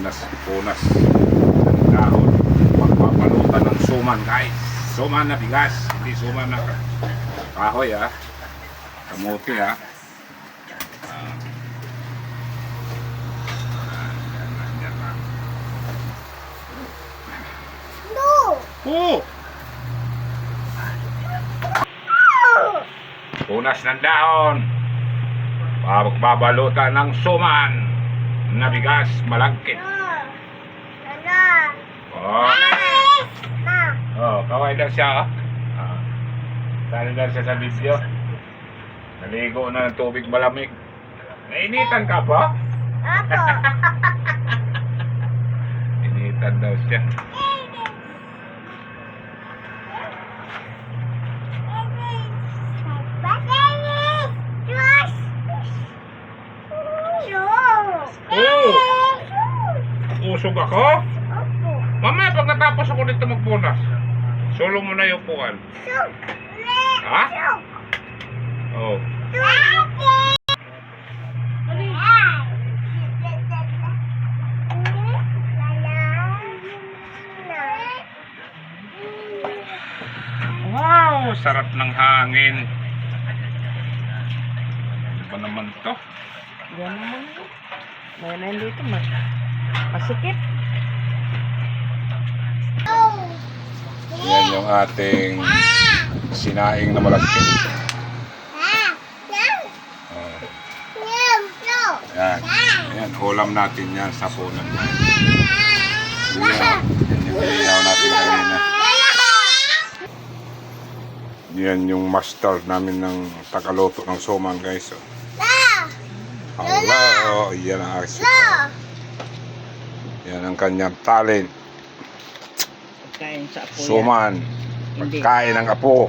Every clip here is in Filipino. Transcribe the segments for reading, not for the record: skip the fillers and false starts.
punas ng dahon. Pagpapalutan ng suman, guys. Suman na bigas, hindi suman na kahoy, ha. Kamuti, ha. Oh! Punas ng dahon. Pagbabalutan ng suman na bigas, malagkit. Kaway lang siya, Sali lang siya sa video. Naligo na ng tubig malamig. Nainitan ka ba? Ako. Initan daw siya. Usog ako? Opo. Mamaya pag natapos ako dito magpunas, sulong mo na yung pukan. Ha? Oh. Wow, sarap ng hangin. Ano ba naman to? Yan naman ito. Mayroon dito masikip. Yan yung ating sinaing na malagkit. Yan. Yan, ulam natin yan sa punan. Yan yung inihaw natin kanina. Yan yung master namin ng tagaluto ng suman, guys. Hello! Yan ang aking yan ang kanyang talent. Pagkain sa apo Suman. Pagkain ng apo.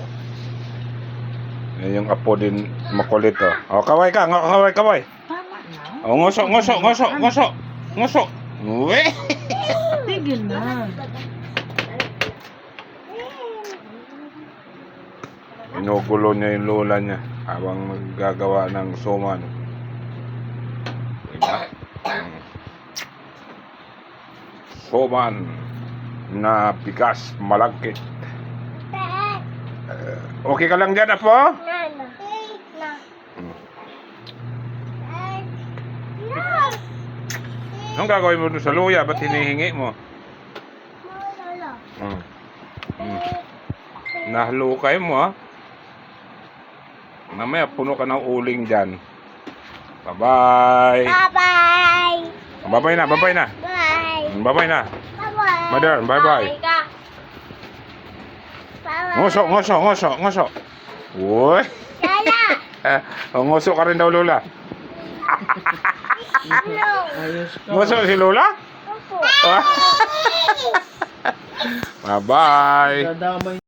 Yan yung apo din makulit, oh. Oh, kaway ka. Kaway. Tama na. Oh, ngoso. Uwe! Tigil na. Inugulo niya yung lola niya habang maggagawa ng suman. Suman na bigas malagkit. Okay ka lang dyan, apo? Anong gagawin mo doon sa luya? Ba't hinihingi mo? Nahalukay mo, ha? Mamaya puno ka ng uling dyan. Bye-bye! Bye-bye! Bye-bye na! Bye! Bye-bye na! Bye-bye! Mother, bye-bye! Ngoso! Uy! Ngoso ka rin daw, Lola. Ayos ka. Ngoso si Lola? Opo. Bye-bye! Dadamay